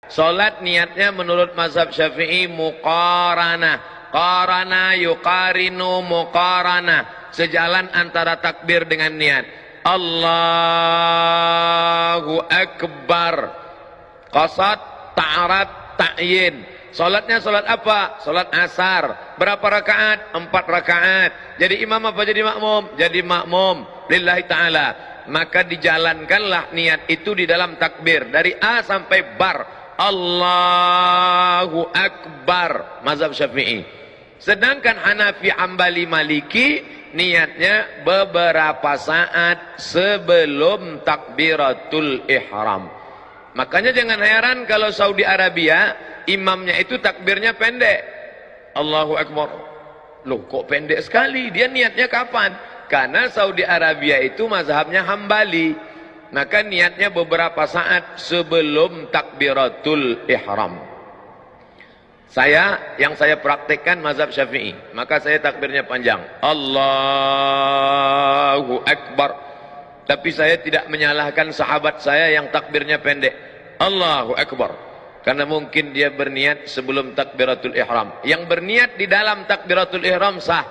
Salat niatnya menurut mazhab Syafi'i muqaranah. Qarana yuqarinu muqaranah. Sejalan antara takbir dengan niat. Allahu Akbar. Qasad, ta'arat, ta'yin. Salatnya salat apa? Salat asar. Berapa rakaat? 4 rakaat. Jadi imam apa jadi makmum? Jadi makmum. Lillahi ta'ala. Maka dijalankanlah niat itu di dalam takbir. Dari A sampai bar. Allahu Akbar. Mazhab Syafi'i. Sedangkan Hanafi, Hambali, Maliki niatnya beberapa saat sebelum takbiratul ihram. Makanya jangan heran kalau Saudi Arabia imamnya itu takbirnya pendek. Allahu Akbar. Loh kok pendek sekali? Dia niatnya kapan? Karena Saudi Arabia itu mazhabnya Hambali. Maka niatnya beberapa saat sebelum takbiratul ihram. Yang saya praktekkan mazhab Syafi'i. Maka saya takbirnya panjang. Allahu Akbar. Tapi saya tidak menyalahkan sahabat saya yang takbirnya pendek. Allahu Akbar. Karena mungkin dia berniat sebelum takbiratul ihram. Yang berniat di dalam takbiratul ihram sah.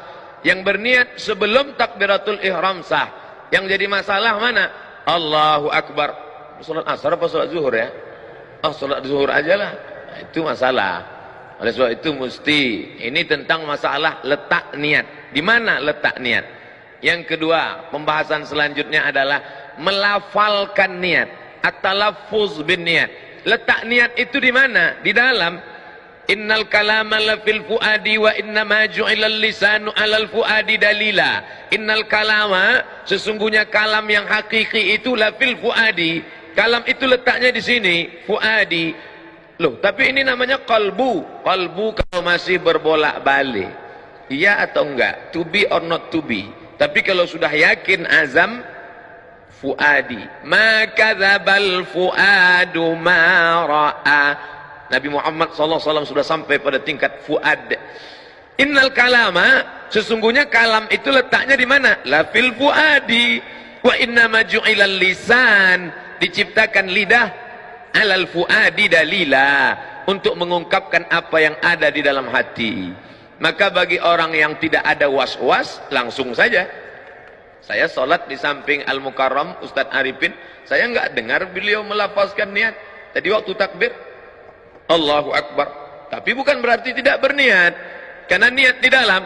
Yang berniat sebelum takbiratul ihram sah. Yang jadi masalah mana? Allahu Akbar. Salat asar apa salat zuhur ya? Salat zuhur aja lah. Nah, itu masalah. Oleh sebab itu mesti ini tentang masalah letak niat. Di mana letak niat? Yang kedua, pembahasan selanjutnya adalah melafalkan niat. At-talaffuz bin niat. Letak niat itu di mana? Di dalam innal kalama la fil fuadi wa innama ju'ilal lisanu 'alal fuadi dalila. Innal kalama, sesungguhnya kalam yang hakiki itu la fil fuadi. Kalam itu letaknya di sini, fuadi. Loh, tapi ini namanya qalbu. Qalbu kalau masih berbolak-balik. Iya atau enggak? To be or not to be. Tapi kalau sudah yakin azam, fuadi. Ma kadzabal fuadu ma ra'a. Nabi Muhammad SAW sudah sampai pada tingkat fuad. Innal kalama, sesungguhnya kalam itu letaknya di mana? La fil fuadi. Wa inna maju'ilal lisan, diciptakan lidah alal fuadi dalila, untuk mengungkapkan apa yang ada di dalam hati. Maka bagi orang yang tidak ada was-was, langsung saja. Saya sholat di samping Al-Mukarram Ustadz Arifin, saya enggak dengar beliau melafazkan niat. Tadi waktu takbir Allahu Akbar. Tapi bukan berarti tidak berniat. Karena niat di dalam.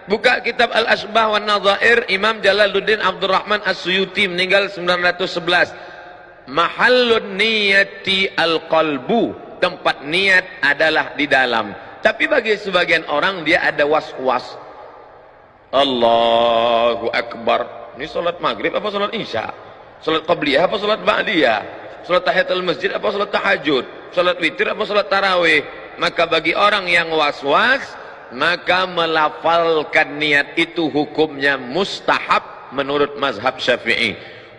Buka kitab Al-Asbah wan Nadhair, Imam Jalaluddin Abdurrahman As-Suyuti meninggal 911. Mahallun niyati al-qalbu. Tempat niat adalah di dalam. Tapi bagi sebagian orang dia ada was-was. Allahu Akbar. Ini salat maghrib apa salat isya? Salat qabliyah apa salat ba'diyah? Salat tahiyatul masjid apa salat tahajud? Salat witir apa salat tarawih? Maka bagi orang yang was-was, maka melafalkan niat itu hukumnya mustahab menurut mazhab Syafi'i.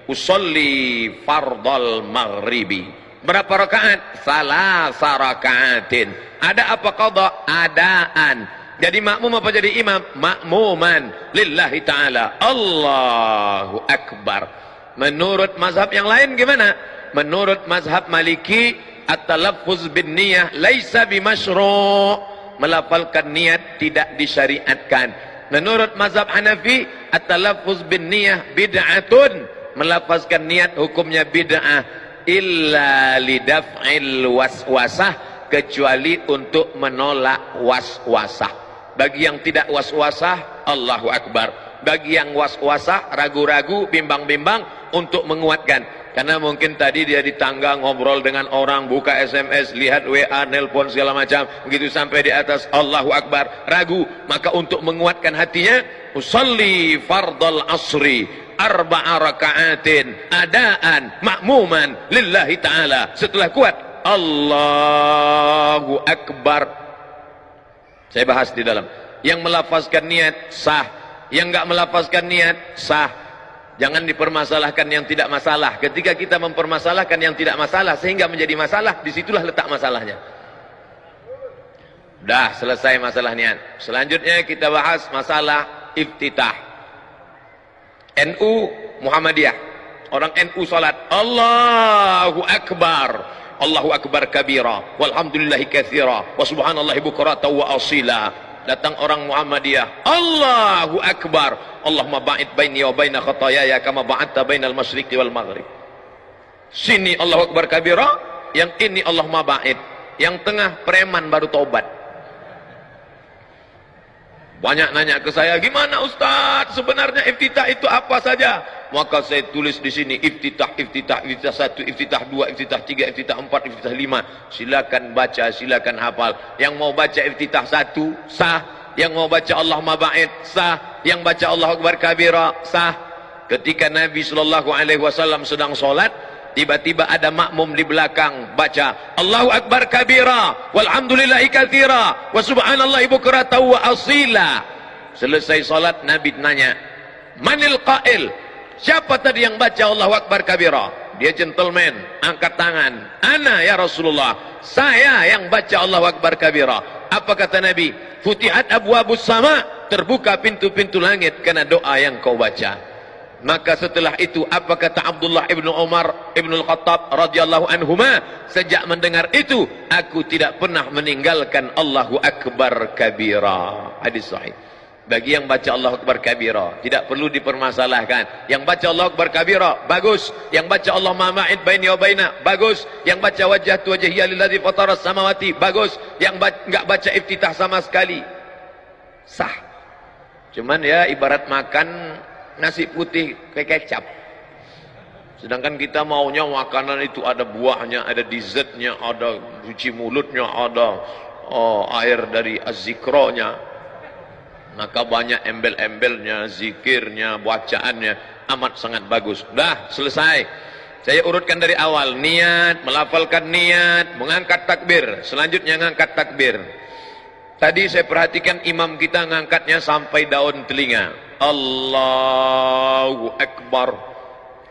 Usolli fardal maghribi. Berapa rakaat? Salasa rakaatin. Ada apa qada? Adaan. Jadi makmum apa jadi imam? Makmuman lillahi ta'ala. Allahu Akbar. Menurut mazhab yang lain gimana? Menurut mazhab Maliki, at-talaffuz bin niyah laisa bimasyru'. Melafalkan niat tidak disyariatkan. Menurut mazhab Hanafi, at-talaffuz bin niyah bid'atun. Melafazkan niat hukumnya bid'ah, illa lidaf'il waswasah, kecuali untuk menolak waswasah. Bagi yang tidak waswasah, Allahu Akbar. Bagi yang waswasah, ragu-ragu, bimbang-bimbang, untuk menguatkan. Karena mungkin tadi dia di tangga ngobrol dengan orang, buka SMS, lihat WA, nelpon segala macam, begitu sampai di atas Allahu Akbar, ragu. Maka untuk menguatkan hatinya, usalli fardal asri arba'a raka'atin adaan makmuman lillahi ta'ala. Setelah kuat Allahu Akbar, saya bahas di dalam. Yang melafazkan niat sah, yang enggak melafazkan niat sah. Jangan dipermasalahkan yang tidak masalah. Ketika kita mempermasalahkan yang tidak masalah sehingga menjadi masalah, disitulah letak masalahnya. Dah selesai masalah niat. Selanjutnya kita bahas masalah iftitah. NU Muhammadiyah, orang NU salat Allahu Akbar, Allahu akbar kabira, walhamdulillahi katsira, wa subhanallahi bukratan wa asila. Datang orang Muhammadiyah, Allahu akbar, Allahumma ba'id baini wa baina khataayaya kama ba'adta bainal masyriqi wal maghrib. Sini Allahu akbar kabira, yang ini Allahumma ba'id, yang tengah preman baru taubat. Banyak nanya ke saya, gimana Ustaz, sebenarnya iftitah itu apa saja? Maka saya tulis di sini, iftitah 1, iftitah 2, iftitah 3, iftitah 4, iftitah 5. Silakan baca, silakan hafal. Yang mau baca iftitah 1 sah, yang mau baca Allahumma ba'id sah, yang baca Allahu akbar kabira sah. Ketika Nabi SAW sedang sholat, tiba-tiba ada makmum di belakang baca Allahu akbar kabira, walhamdulillahi katsira, wa subhanallahi bukratan wa asila. Selesai salat, Nabi nanya, manil qail, siapa tadi yang baca Allahu akbar kabira? Dia gentleman, angkat tangan, ana ya Rasulullah, saya yang baca Allahu akbar kabira. Apa kata Nabi? Futihat abwabus sama, terbuka pintu-pintu langit karena doa yang kau baca. Maka setelah itu apa kata Abdullah ibnu Umar ibnu Al-Khattab radhiyallahu anhuma? Sejak mendengar itu, aku tidak pernah meninggalkan Allahu akbar kabira. Hadis sahih. Bagi yang baca Allahu akbar kabira, tidak perlu dipermasalahkan. Yang baca Allahu akbar kabira, bagus. Yang baca Allahumma ma'id baini wa baina, bagus. Yang baca wajhatu wajhiya lilladzi fataras samawati, bagus. Yang enggak baca iftitah sama sekali, sah. Cuman ya ibarat makan nasi putih kayak kecap. Sedangkan kita maunya makanan itu ada buahnya, ada dessertnya, ada cuci mulutnya, ada air dari az-zikronya. Maka banyak embel-embelnya, zikirnya, bacaannya, amat sangat bagus. Dah selesai. Saya urutkan dari awal. Niat, melafalkan niat, mengangkat takbir. Selanjutnya mengangkat takbir. Tadi saya perhatikan imam kita ngangkatnya sampai daun telinga. Allahu Akbar.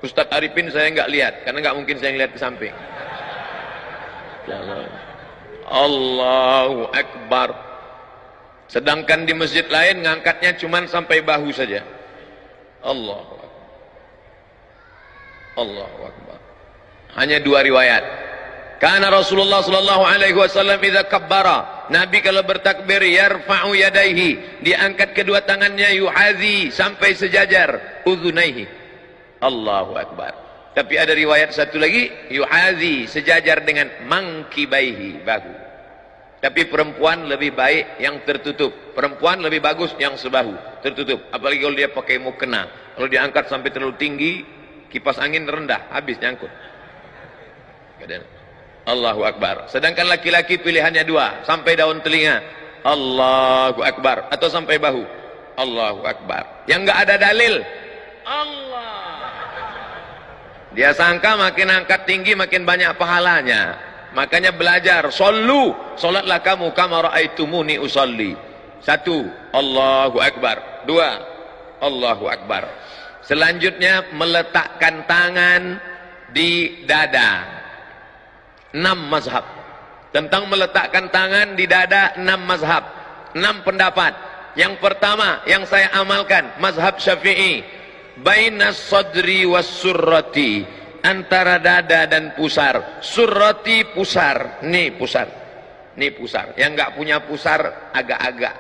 Ustaz Arifin saya enggak lihat, karena enggak mungkin saya lihat ke samping. Allahu Akbar. Sedangkan di masjid lain ngangkatnya cuman sampai bahu saja. Allahu Akbar. Allahu Akbar. Hanya dua riwayat. Karena Rasulullah sallallahu alaihi wasallam idza kabbara, Nabi kalau bertakbir yarfa'u yadayhi, diangkat kedua tangannya, yuhazi sampai sejajar udhunaihi. Allahu Akbar. Tapi ada riwayat satu lagi, yuhazi sejajar dengan mangkibaihi, bahu. Tapi perempuan lebih baik yang tertutup. Perempuan lebih bagus yang sebahu, tertutup. Apalagi kalau dia pakai mukena. Kalau diangkat sampai terlalu tinggi, kipas angin rendah, habis nyangkut. Allahu Akbar. Sedangkan laki-laki pilihannya dua, sampai daun telinga, Allahu Akbar, atau sampai bahu, Allahu Akbar. Yang enggak ada dalil, Allah. Dia sangka makin angkat tinggi makin banyak pahalanya. Makanya belajar, sallu, salatlah kamu kama raaitumuni usalli. Satu, Allahu Akbar. Dua, Allahu Akbar. Selanjutnya meletakkan tangan di dada. 6 mazhab. Tentang meletakkan tangan di dada 6 mazhab. 6 pendapat. Yang pertama yang saya amalkan, mazhab Syafi'i. Bainas sadri was surrati. Antara dada dan pusar. Surrati pusar. Nih pusar. Nih pusar. Yang enggak punya pusar agak-agak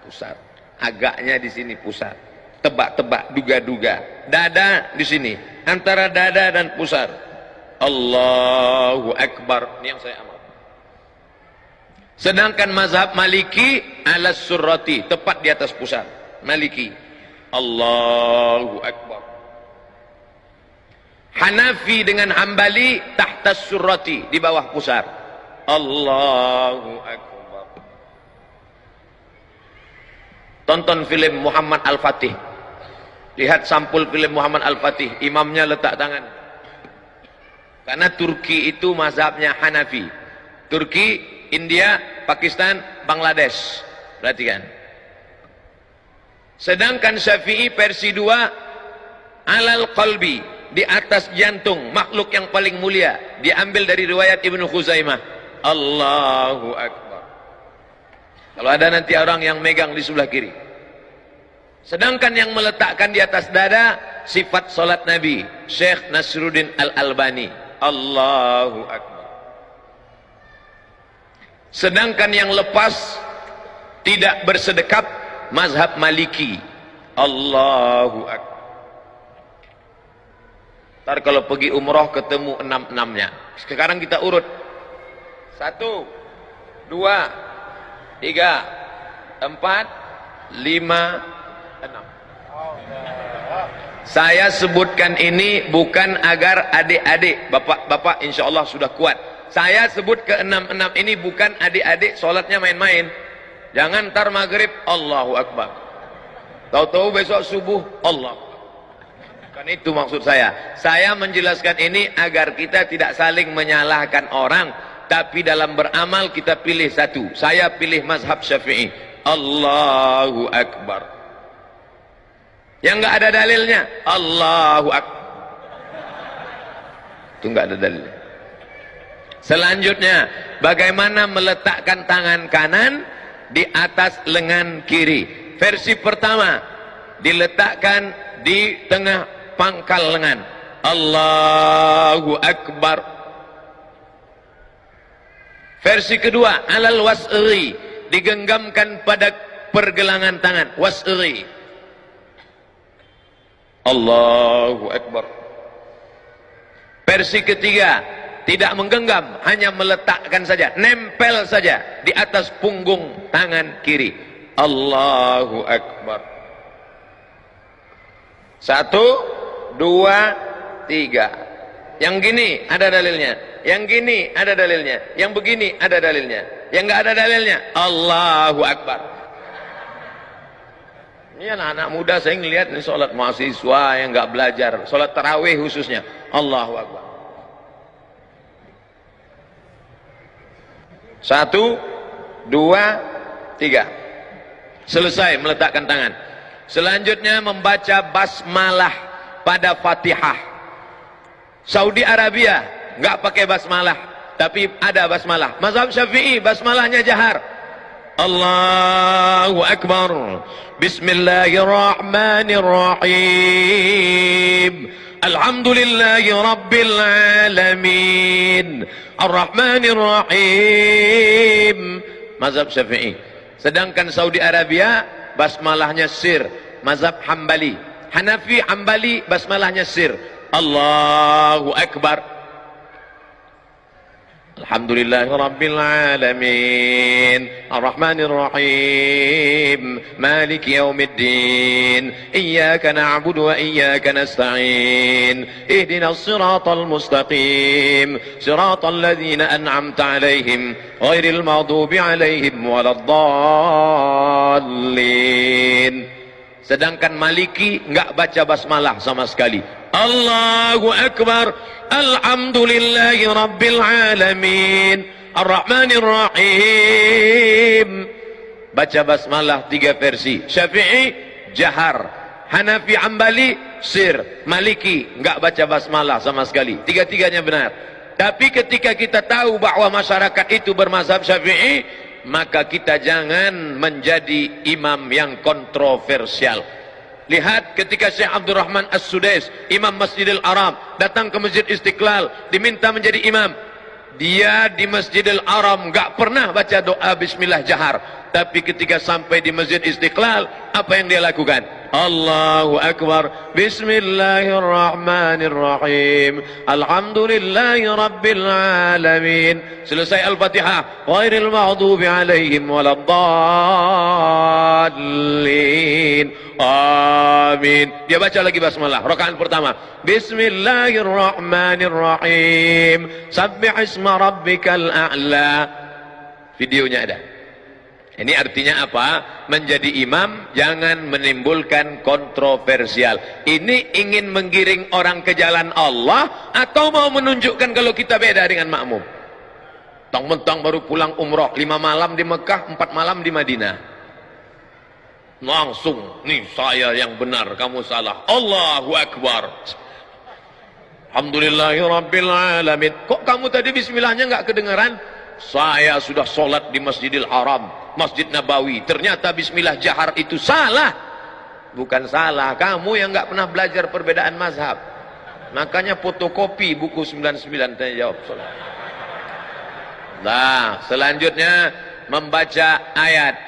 pusar. Agaknya di sini pusar. Tebak-tebak, duga-duga. Dada di sini. Antara dada dan pusar. Allahu Akbar. Ini yang saya amal. Sedangkan mazhab Maliki alas surrati, tepat di atas pusar. Maliki. Allahu Akbar. Hanafi dengan Hambali tahtas surrati, di bawah pusar. Allahu Akbar. Tonton film Muhammad Al-Fatih. Lihat sampul film Muhammad Al-Fatih. Imamnya letak tangan. Karena Turki itu mazhabnya Hanafi. Turki, India, Pakistan, Bangladesh. Perhatikan. Sedangkan Syafi'i versi 2 alal qalbi, di atas jantung, makhluk yang paling mulia. Diambil dari riwayat Ibnu Khuzaimah. Allahu Akbar. Kalau ada nanti orang yang megang di sebelah kiri. Sedangkan yang meletakkan di atas dada, sifat salat Nabi, Syekh Nasruddin Al-Albani. Allahu Akbar. Sedangkan yang lepas tidak bersedekap mazhab Maliki. Allahu Akbar. Ntar kalau pergi umroh ketemu 6-6-nya. Sekarang kita urut. 1, 2, 3, 4, 5, 6. Saya sebutkan ini bukan agar adik-adik, bapak-bapak insya Allah sudah kuat. Saya sebut ke 6-6 ini bukan adik-adik sholatnya main-main. Jangan ntar maghrib Allahu Akbar, tahu-tahu besok subuh Allah. Kan itu maksud saya. Saya menjelaskan ini agar kita tidak saling menyalahkan orang, tapi dalam beramal kita pilih satu. Saya pilih mazhab Syafi'i. Allahu Akbar. Yang nggak ada dalilnya Allahu Akbar. Itu nggak ada dalilnya. Selanjutnya, bagaimana meletakkan tangan kanan di atas lengan kiri. Versi pertama, diletakkan di tengah pangkal lengan. Allahu Akbar. Versi kedua, alal wasri, digenggamkan pada pergelangan tangan. Wasri. Allahu Akbar. Versi ketiga, tidak menggenggam, hanya meletakkan saja, nempel saja di atas punggung tangan kiri. Allahu Akbar. 1, 2, 3. Yang gini ada dalilnya, yang gini ada dalilnya, yang begini ada dalilnya, yang nggak ada dalilnya Allahu Akbar. Ini anak-anak muda saya ngelihat nih sholat mahasiswa yang nggak belajar, sholat tarawih khususnya. Allahu Akbar. 1, 2, 3. Selesai meletakkan tangan. Selanjutnya membaca basmalah pada Fatihah. Saudi Arabia nggak pakai basmalah, tapi ada basmalah. Mazhab Syafi'i basmalahnya jahar. Allahu Akbar. Bismillahirrahmanirrahim. Alhamdulillahi Rabbil Alamin. Ar-Rahmanir Rahim. Mazhab Syafi'i. Sedangkan Saudi Arabia basmalahnya sir. Mazhab Hambali. Hanafi Hambali basmalahnya sir. Allahu Akbar. Alhamdulillahi Rabbil Alamin. Ar-Rahmanir Rahim. Maliki Yawmiddin. Iyyaka na'budu wa iyyaka nasta'in. Ihdinas siratal mustaqim. Siratal ladzina an'amta 'alaihim ghairil maghdubi 'alaihim waladdallin. Sedangkan Maliki enggak baca basmalah sama sekali. Allahu Akbar. Alhamdulillahi Rabbil Alamin. Ar-Rahmanir Rahim. Baca basmalah 3 versi. Syafi'i jahar, Hanafi Hambali sir, Maliki enggak baca basmalah sama sekali. Tiga-tiganya benar. Tapi ketika kita tahu bahwa masyarakat itu bermazhab Syafi'i, maka kita jangan menjadi imam yang kontroversial. Lihat ketika Syekh Abdurrahman As-Sudais, imam Masjidil Haram, datang ke Masjid Istiqlal, diminta menjadi imam. Dia di Masjidil Haram enggak pernah baca doa bismillah jahar, tapi ketika sampai di Masjid Istiqlal, apa yang dia lakukan? Allahu Akbar. Bismillahirrahmanirrahim. Alhamdulillahi Rabbil Alamin. Selesai Al-Fatihah. Ghairil maghdubi alaihim waladdallin. Amin. Dia baca lagi basmalah. Rakaat pertama. Bismillahirrahmanirrahim. Sabbih isma rabbikal a'la. Videonya ada. Ini artinya apa? Menjadi imam jangan menimbulkan kontroversial. Ini ingin menggiring orang ke jalan Allah atau mau menunjukkan kalau kita beda dengan makmum? Mentang-mentang baru pulang umroh 5 malam di Mekah, 4 malam di Madinah. Langsung, nih saya yang benar, kamu salah. Allahu Akbar. Alhamdulillahi Rabbil Alamin. Kok kamu tadi bismillahnya nggak kedengaran? Saya sudah sholat di Masjidil Haram, Masjid Nabawi. Ternyata bismillah jahar itu salah. Bukan salah, kamu yang nggak pernah belajar perbedaan mazhab. Makanya fotokopi buku 99 tanya jawab sholat. Nah, selanjutnya membaca ayat.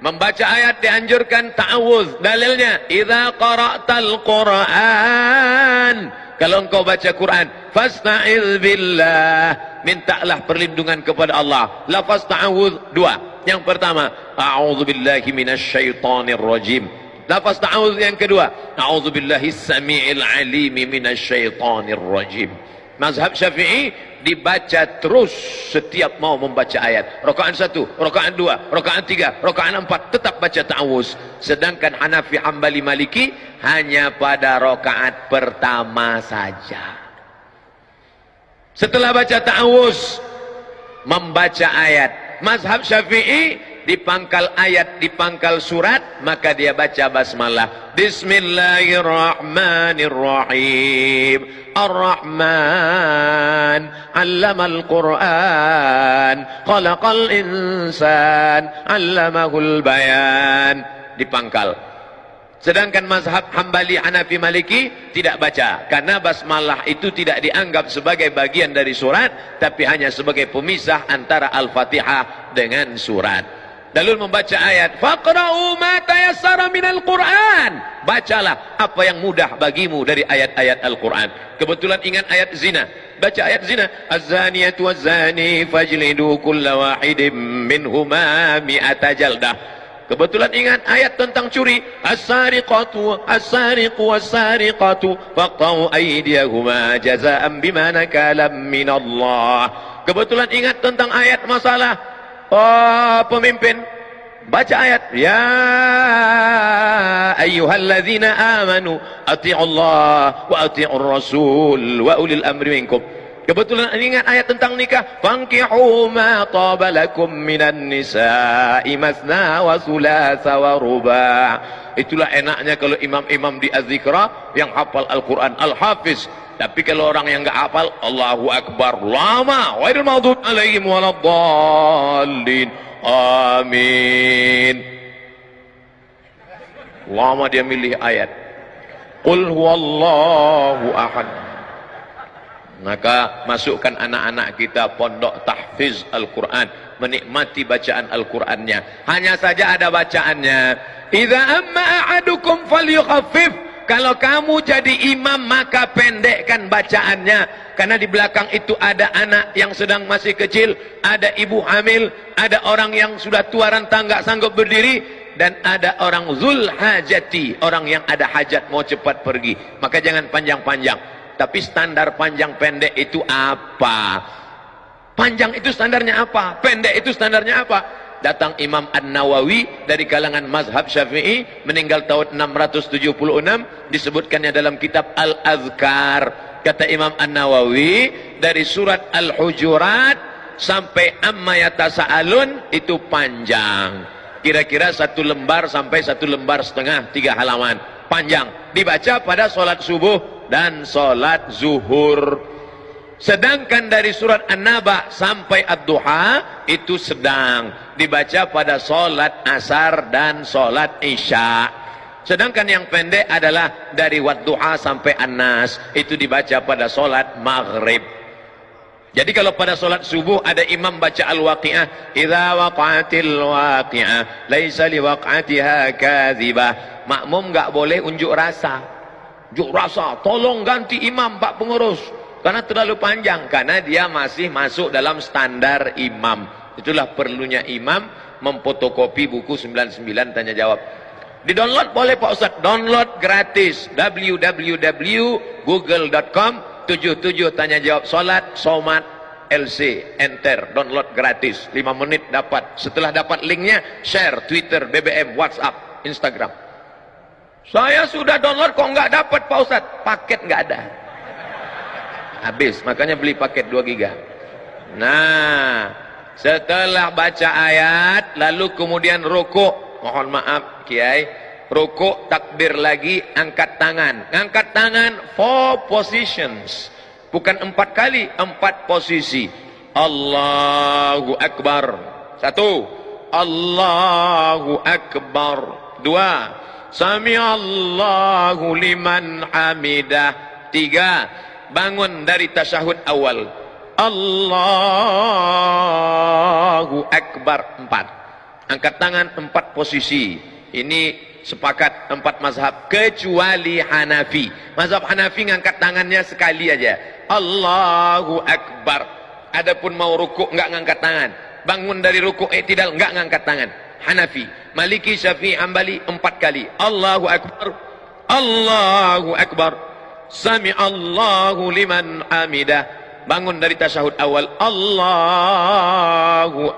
Membaca ayat dianjurkan ta'awuz. Dalilnya, idza qara'tal Qur'an, kalau engkau baca Quran, fasta'iz billah, mintalah perlindungan kepada Allah. Lafaz ta'awuz dua. Yang pertama, a'udzu billahi minasyaitonir rajim. Lafaz ta'awuz yang kedua, a'udzu billahi samiil alim minasyaitonir rajim. Mazhab Syafi'i dibaca terus setiap mau membaca ayat. Rakaat 1, rakaat 2, rakaat 3, rakaat 4 tetap baca ta'awuz. Sedangkan Hanafi, Hambali, Maliki hanya pada rakaat pertama saja. Setelah baca ta'awuz, membaca ayat. Mazhab Syafi'i di pangkal ayat, di pangkal surat, maka dia baca basmalah. Bismillahirrahmanirrahim. Ar-Rahman 'allamal Qur'an, khalaqal insan, 'allamahul bayan. Di pangkal. Sedangkan mazhab Hambali, Hanafi, Maliki tidak baca, karena basmalah itu tidak dianggap sebagai bagian dari surat, tapi hanya sebagai pemisah antara Al-Fatihah dengan surat. Lalu membaca ayat, faqra'u ma tayassara minal Qur'an. Bacalah apa yang mudah bagimu dari ayat-ayat Al-Quran. Kebetulan ingat ayat zina, baca ayat zina. Az-zaniyatu waz-zani fajlidu kulla wahidin minhuma mi'ata jaldah. Kebetulan ingat ayat tentang curi, as-sariqatu as-sariqu was-sariqatu faqta'u aydiyahuma jazaa'an bima nakalam minallah. Kebetulan ingat tentang ayat masalah pemimpin, baca ayat, ya ayyuhalladzina amanu atti'ullah wa atti'ur rasul wa ulil amri minkum. Kebetulan ingat ayat tentang nikah, fankihu ma taba lakum minan nisa'i masna wa thulatha wa ruba'. Itulah enaknya kalau imam-imam di Az-Zikra yang hafal Al-Quran, Al-Hafiz. Tapi kalau orang yang enggak hafal, Allahu Akbar lama, wairul maghdub alaihim waladdallin, amin. Lama dia milih ayat. Qul huwallahu ahad. Maka masukkan anak-anak kita pondok tahfiz Al-Quran, menikmati bacaan Al-Qurannya. Hanya saja ada bacaannya, idza amma ahadukum falyukhaffif. Kalau kamu jadi imam, maka pendekkan bacaannya. Karena di belakang itu ada anak yang sedang masih kecil, ada ibu hamil, ada orang yang sudah tua renta nggak sanggup berdiri, dan ada orang zul hajati, orang yang ada hajat mau cepat pergi. Maka jangan panjang-panjang. Tapi standar panjang pendek itu apa? Panjang itu standarnya apa? Pendek itu standarnya apa? Datang Imam An-Nawawi dari kalangan mazhab Syafi'i, meninggal tahun 676, disebutkannya dalam kitab Al-Azkar. Kata Imam An-Nawawi, dari surat Al-Hujurat sampai Amma Yatasa'alun itu panjang. Kira-kira 1 lembar sampai 1 lembar setengah, 3 halaman. Panjang. Dibaca pada sholat subuh dan sholat zuhur. Sedangkan dari surat An-Naba sampai Ad-Duha itu sedang, dibaca pada sholat asar dan sholat isya. Sedangkan yang pendek adalah dari Wad-Duha sampai An-Nas, itu dibaca pada sholat maghrib. Jadi kalau pada sholat subuh ada imam baca Al-Waqi'ah, idza waqa'atil waqi'ah laisa liwaq'atiha kadzibah. Makmum enggak boleh unjuk rasa. Unjuk rasa, tolong ganti imam Pak Pengurus, karena terlalu panjang, karena dia masih masuk dalam standar imam. Itulah perlunya imam memfotokopi buku 99 tanya jawab. Di download boleh Pak Ustaz, download gratis, www.google.com 77 tanya jawab salat somat LC, enter, download gratis, 5 menit dapat. Setelah dapat linknya, share Twitter, BBM, WhatsApp, Instagram. Saya sudah download kok nggak dapat Pak Ustaz, paket nggak ada, habis, makanya beli paket 2 giga. Nah, setelah baca ayat lalu kemudian rukuk, mohon maaf Kiai, rukuk, takbir lagi, angkat tangan. Angkat tangan 4 positions, bukan 4 kali, 4 posisi. Allahu Akbar, 1, Allahu Akbar, 2, Sami'allahu liman hamidah, 3, bangun dari tasyahud awal, Allahu Akbar 4. Angkat tangan 4 posisi. Ini sepakat 4 mazhab kecuali Hanafi. Mazhab Hanafi ngangkat tangannya sekali aja. Allahu Akbar. Adapun mau rukuk enggak ngangkat tangan. Bangun dari rukuk i'tidal enggak ngangkat tangan. Hanafi, Maliki, Syafi'i, Hambali 4 kali. Allahu Akbar. Allahu Akbar. Sami'allahu liman hamidah. Bangun dari tasyahud awal. Allahu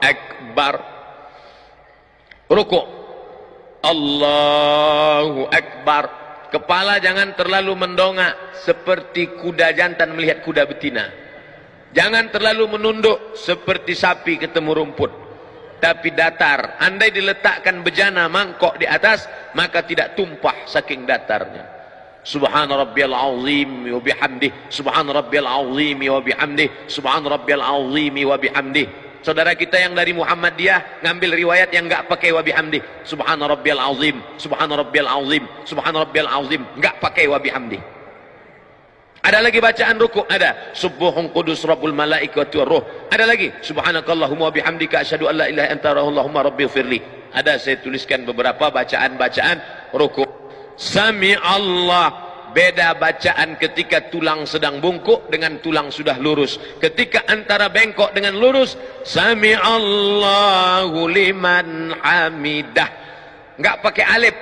Akbar. Rukuk. Allahu Akbar. Kepala jangan terlalu mendongak seperti kuda jantan melihat kuda betina. Jangan terlalu menunduk seperti sapi ketemu rumput. Tapi datar. Andai diletakkan bejana mangkok di atas, maka tidak tumpah saking datarnya. Subhana rabbiyal azim wa bihamdih. Subhana rabbiyal azim wa bihamdih. Subhana rabbiyal azim wa bihamdih. Saudara kita yang dari Muhammadiyah ngambil riwayat yang enggak pakai wa bihamdih. Subhana rabbiyal azim. Subhana rabbiyal azim. Subhana rabbiyal azim. Enggak pakai wa bihamdih. Ada lagi bacaan rukuk, ada Subuhun Qudus Rabbul Malaikati Waruh. Ada lagi Subhanakallahumma wa bihamdika asyhadu an la ilaha illa anta Allahumma rabbighfirli. Ada saya tuliskan beberapa bacaan-bacaan rukuk. Sami Allah. Beda bacaan ketika tulang sedang bungkuk dengan tulang sudah lurus. Ketika antara bengkok dengan lurus, Sami Allahu liman hamidah. Enggak pakai alif.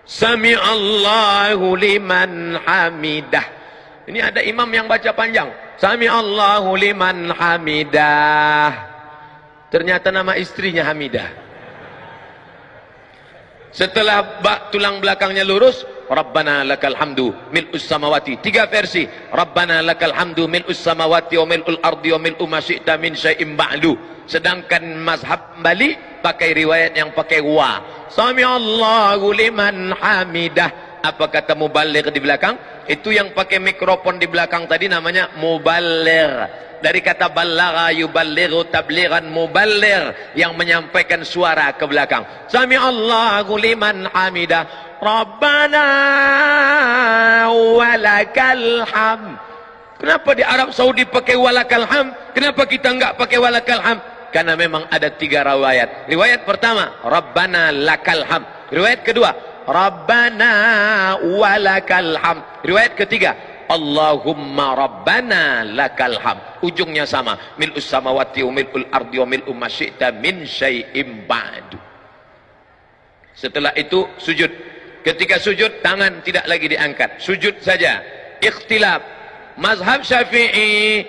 Sami Allahu liman hamidah. Ini ada imam yang baca panjang. Sami Allahu liman hamidah. Ternyata nama istrinya Hamidah. Setelah tulang belakangnya lurus, Rabbana lakal hamdu mil'us samawati. 3 versi. Rabbana lakal hamdu mil'us samawati wa mil'ul ardi wa mil'u ma syi'ta min syai'im ba'du. Sedangkan mazhab Bali pakai riwayat yang pakai wa. Sami Allahu liman hamidah. Apa kata muballigh di belakang? Itu yang pakai mikrofon di belakang tadi namanya muballigh. Dari kata ballagha yuballighu tablighan, muballigh yang menyampaikan suara ke belakang. Sami Allahu liman hamidah. Rabbana walakal hamd. Kenapa di Arab Saudi pakai walakal hamd? Kenapa kita enggak pakai walakal hamd? Karena memang ada 3 riwayat. Riwayat pertama, Rabbana lakal hamd. Riwayat kedua, Rabbana walakal hamd. Riwayat ketiga, Allahumma Rabbana lakal hamd. Ujungnya sama, mil'us samawati wa mil'ul ardi wa mil'u ma syi'ta min syai'im ba'du. Setelah itu sujud. Ketika sujud tangan tidak lagi diangkat, sujud saja. Ikhtilaf. Mazhab Syafi'i,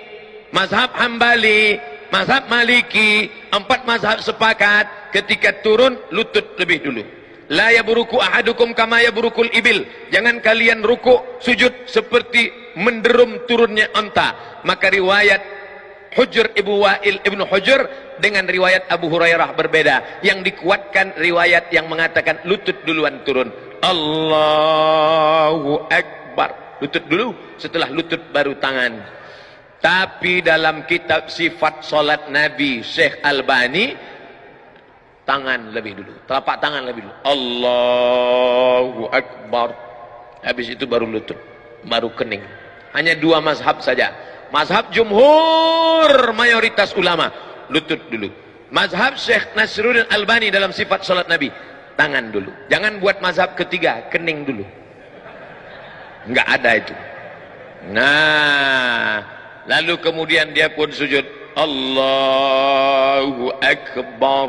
mazhab Hambali, mazhab Maliki, 4 mazhab sepakat ketika turun lutut lebih dulu. La yaburuku ahadukum kama yaburukul ibil. Jangan kalian rukuk sujud seperti menderum turunnya onta. Maka riwayat Hujr Ibu Wa'il Ibnu Hujr dengan riwayat Abu Hurairah berbeda. Yang dikuatkan riwayat yang mengatakan lutut duluan turun. Allahu Akbar. Lutut dulu, setelah lutut baru tangan. Tapi dalam kitab sifat solat Nabi Syekh Albani, tangan lebih dulu, telapak tangan lebih dulu. Allahu Akbar. Habis itu baru lutut, baru kening. Hanya 2 mazhab saja. Mazhab jumhur mayoritas ulama, lutut dulu. Mazhab Syekh Nasruddin Albani dalam sifat salat Nabi, tangan dulu. Jangan buat mazhab ketiga, kening dulu. Enggak ada itu. Nah, lalu kemudian dia pun sujud. Allahu Akbar.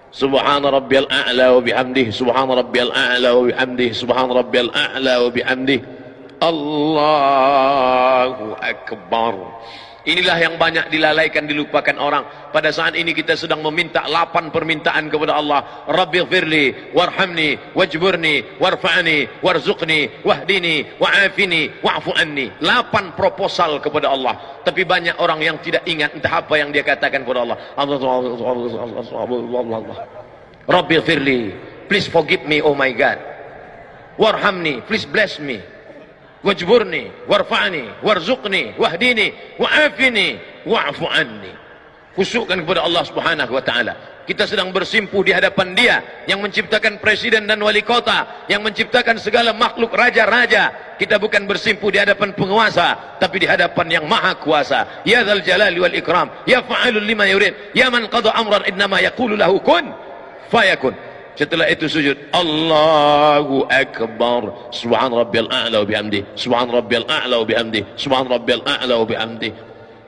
Subhana rabbiyal a'la wa bihamdih. Subhana rabbiyal a'la wa bihamdih. Subhana rabbiyal a'la wa bihamdih. Allahu Akbar. Inilah yang banyak dilalaikan, dilupakan orang. Pada saat ini kita sedang meminta 8 permintaan kepada Allah. Rabbighfirli warhamni wajburni warfa'ni warzuqni wahdini wa'afini wa'fu anni. 8 proposal kepada Allah. Tapi banyak orang yang tidak ingat entah apa yang dia katakan kepada Allah. Rabbighfirli, please forgive me, oh my God. Warhamni, please bless me. Wajburni, warfa'ni, warzuqni, wahdini, wa'afini, wa'fu anni. Khusyukkan kepada Allah Subhanahu wa taala. Kita sedang bersimpuh di hadapan Dia yang menciptakan presiden dan wali kota, yang menciptakan segala makhluk raja-raja. Kita bukan bersimpuh di hadapan penguasa, tapi di hadapan yang maha kuasa. Ya dzal jalali wal ikram, ya fa'alul lima yurid, ya man qada amran innama yaqulu lahu kun fayakun. Setelah itu sujud, Allahu Akbar, subhan rabbiyal a'la wa bihamdi, subhan rabbiyal a'la wa bihamdi, subhan rabbiyal a'la wa bihamdi.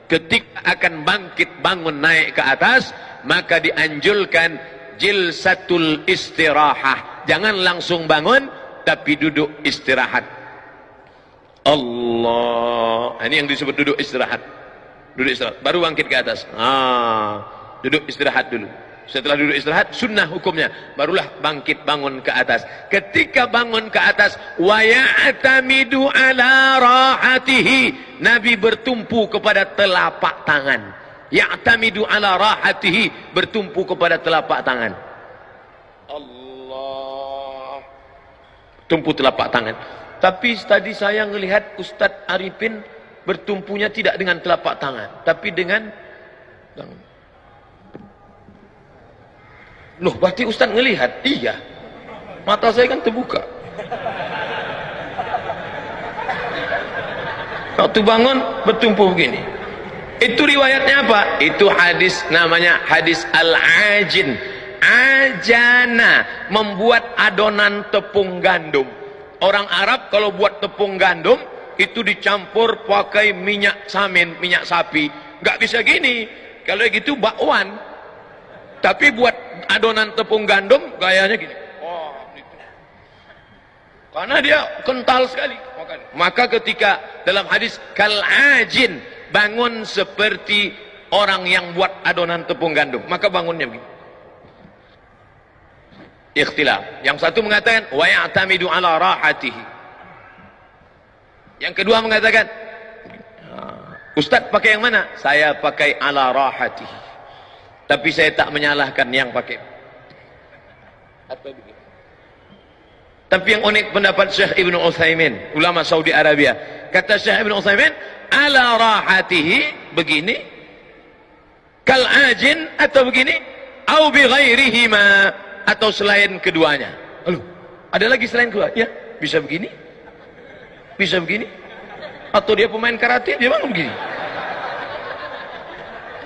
Ketika akan bangkit bangun naik ke atas, maka dianjurkan jilsatul istirahah. Jangan langsung bangun, tapi duduk istirahat. Allah, ini yang disebut duduk istirahat. Duduk istirahat, baru bangkit ke atas. Duduk istirahat dulu. Setelah duduk istirahat, sunnah hukumnya, barulah bangkit bangun ke atas. Ketika bangun ke atas, wa ya'tamidu ala rahatihi, Nabi bertumpu kepada telapak tangan. Ya'tamidu ala rahatihi, bertumpu kepada telapak tangan. Allah, tumpu telapak tangan. Tapi tadi saya melihat Ustadz Arifin bertumpunya tidak dengan telapak tangan, tapi dengan tangan. Loh, berarti Ustaz ngelihat? Iya, mata saya kan terbuka. Waktu bangun bertumpu begini. Itu riwayatnya apa? Itu hadis, namanya hadis al-ajin. Ajana, membuat adonan tepung gandum. Orang Arab kalau buat tepung gandum itu dicampur pakai minyak samin, minyak sapi. Nggak bisa gini. Kalau gitu bakwan. Tapi buat adonan tepung gandum gayanya gini. Gitu. Karena dia kental sekali. Maka ketika dalam hadis kal-ajin, bangun seperti orang yang buat adonan tepung gandum, maka bangunnya begini. Ikhtilaf. Yang satu mengatakan wa ya'tamidu ala rahatihi. Yang kedua mengatakan, Ustaz pakai yang mana? Saya pakai ala rahatihi. Tapi saya tak menyalahkan yang pakai. Atau begini. Tapi yang unik pendapat Syekh Ibn Utsaimin, ulama Saudi Arabia. Kata Syekh Ibn Utsaimin, ala rahatihi, begini, kal ajin, atau begini, au bi ghairihima, atau selain keduanya. Lalu, ada lagi selain kedua? Ya, bisa begini, bisa begini, atau dia pemain karate, dia bangun begini.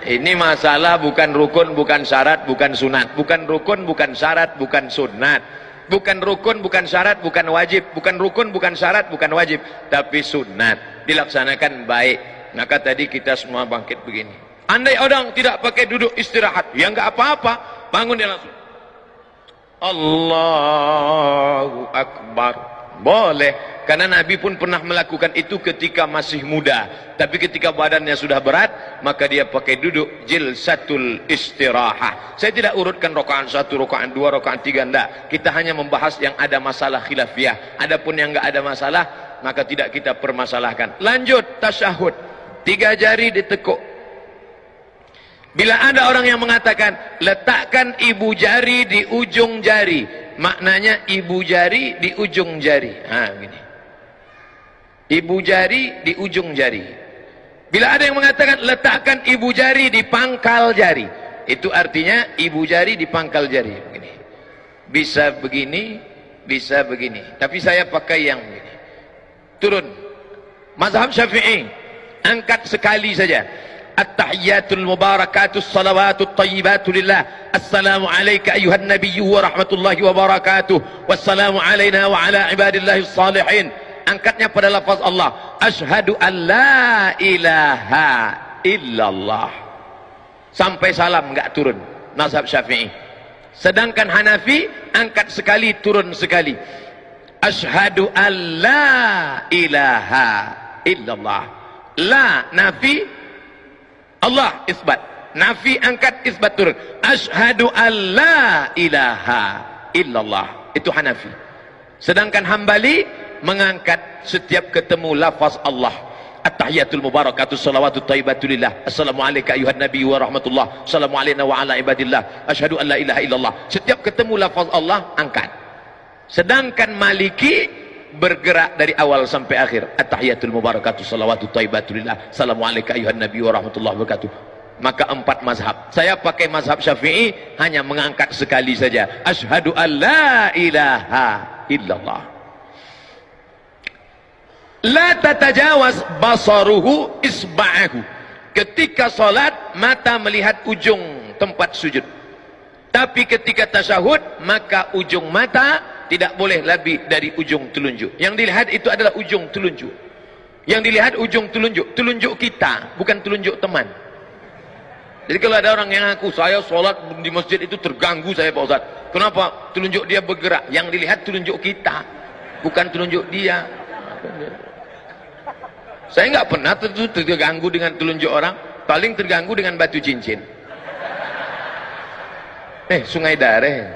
Ini masalah bukan rukun, bukan syarat, bukan sunat. Bukan rukun, bukan syarat, bukan sunat. Bukan rukun, bukan syarat, bukan wajib. Bukan rukun, bukan syarat, bukan wajib. Tapi sunat. Dilaksanakan baik. Maka tadi kita semua bangkit begini. Andai orang tidak pakai duduk istirahat, ya nggak apa-apa. Bangun dia langsung. Allahu Akbar. Boleh. Karena Nabi pun pernah melakukan itu ketika masih muda. Tapi ketika badannya sudah berat, maka dia pakai duduk jilsatul istirahah. Saya tidak urutkan rakaat 1, rakaat 2, rakaat 3, enggak. Kita hanya membahas yang ada masalah khilafiyah. Adapun yang enggak ada masalah, maka tidak kita permasalahkan. Lanjut tasyahud. 3 jari ditekuk. Bila ada orang yang mengatakan letakkan ibu jari di ujung jari, maknanya ibu jari di ujung jari. Gini. Ibu jari di ujung jari. Bila ada yang mengatakan letakkan ibu jari di pangkal jari, itu artinya ibu jari di pangkal jari. Begini. Bisa begini, bisa begini. Tapi saya pakai yang begini. Turun. Mazhab Syafi'i, angkat sekali saja. At-tahiyyatul mubarakatus salawatut tayyibatu lillah. Assalamu alayka ayyuhan nabiyyu wa rahmatullahi wa barakatuh. Wassalamu alayna wa ala ibadillahis salihin. Angkatnya pada lafaz Allah. Asyhadu an la ilaha illallah. Sampai salam enggak turun. Mazhab Syafi'i. Sedangkan Hanafi angkat sekali turun sekali. Asyhadu an la ilaha illallah. La nafi, Allah isbat. Nafi angkat, isbat turun. Asyhadu an la ilaha illallah. Itu Hanafi. Sedangkan Hambali mengangkat setiap ketemu lafaz Allah. At-tahiyatul mubarakatus salawatut thayyibatulillah. Assalamu alayka ayuhan nabi wa rahmatullah. Assalamu alayna wa ala ibadillah. Asyhadu an la ilaha illallah. Setiap ketemu lafaz Allah angkat. Sedangkan Maliki bergerak dari awal sampai akhir. At-tahiyatul mubarakatus salawatut thayyibatulillah. Assalamu alayka ayuhan nabi wa rahmatullah wabarakatuh. maka 4 mazhab. Saya pakai mazhab Syafi'i, hanya mengangkat sekali saja. Asyhadu an la ilaha illallah. La tatajawaz basaruhu isba'ahu. Ketika salat, mata melihat ujung tempat sujud. Tapi ketika tasyahud, maka ujung mata tidak boleh lebih dari ujung telunjuk. Yang dilihat itu adalah ujung telunjuk. Yang dilihat ujung telunjuk. Telunjuk kita, bukan telunjuk teman. Jadi kalau ada orang yang ngaku, saya sholat di masjid itu terganggu saya Pak Ustaz. Kenapa? Telunjuk dia bergerak. Yang dilihat telunjuk kita, bukan telunjuk dia. Saya nggak pernah terganggu dengan telunjuk orang. Paling terganggu dengan batu cincin. Sungai Dareh.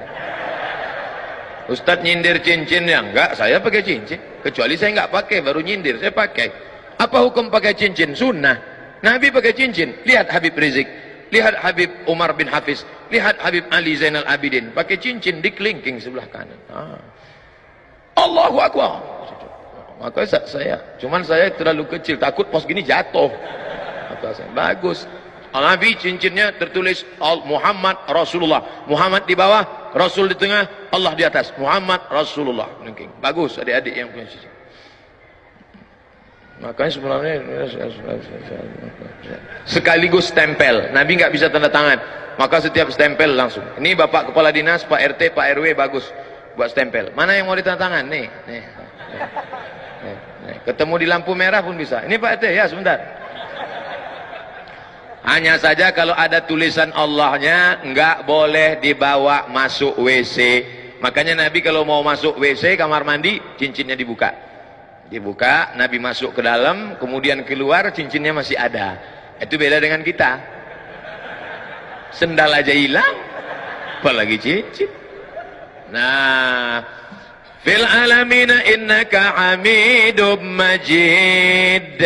Ustadz nyindir cincinnya? Enggak, saya pakai cincin. Kecuali saya nggak pakai, baru nyindir. Saya pakai. Apa hukum pakai cincin? Sunnah. Nabi pakai cincin. Lihat Habib Rizik. Lihat Habib Umar bin Hafiz. Lihat Habib Ali Zainal Abidin. Pakai cincin di kelingking sebelah kanan. Allahu Akbar. Maka cuman saya terlalu kecil. Takut pos gini jatuh. Bagus. Nabi cincinnya tertulis Muhammad Rasulullah. Muhammad di bawah, Rasul di tengah, Allah di atas. Muhammad Rasulullah. Bagus adik-adik yang punya cincin. Makanya sebenarnya sekaligus stempel. Nabi nggak bisa tanda tangan. Maka setiap stempel langsung. Ini Bapak Kepala Dinas, Pak RT, Pak RW bagus buat stempel. Mana yang mau ditanda tangan? Nih. Ketemu di lampu merah pun bisa. Ini Pak RT ya sebentar. Hanya saja kalau ada tulisan Allahnya nggak boleh dibawa masuk WC. Makanya Nabi kalau mau masuk WC kamar mandi cincinnya dibuka. Dibuka, Nabi masuk ke dalam, kemudian keluar cincinnya masih ada. Itu beda dengan kita. Sendal aja hilang, apalagi cincin. Nah, fil alamina innaka hamidum majid.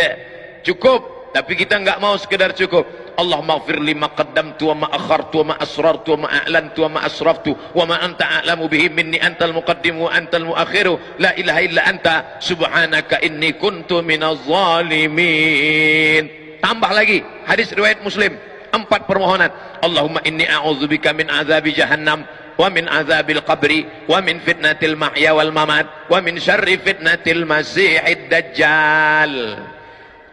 Cukup, tapi kita nggak mau sekedar cukup. Allah maghfir lima qaddamtu wa ma akhartu wa ma asrartu wa ma a'lantu wa ma asraftu wa ma anta a'lamu bihi minni antal muqaddimu wa antal muakhiru la ilaha illa anta subhanaka inni kuntu minaz zalimin. Tambah lagi hadis riwayat Muslim, 4 permohonan. Allahumma inni a'udzubika min azabi jahannam wa min azabil qabri wa min fitnatil mahya wal mamat wa min syarri fitnatil masiihid dajjal.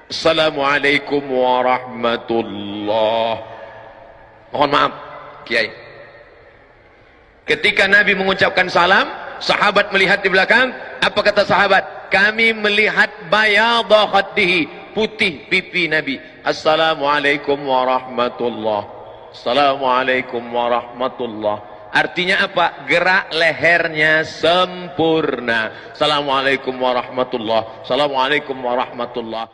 Assalamualaikum warahmatullah. Mohon maaf Kiai, ketika Nabi mengucapkan salam, sahabat melihat di belakang. Apa kata sahabat? Kami melihat bayadha khaddihi, putih pipi Nabi. Assalamualaikum warahmatullah. Assalamualaikum warahmatullah. Artinya apa? Gerak lehernya sempurna. Assalamualaikum warahmatullah. Assalamualaikum warahmatullah.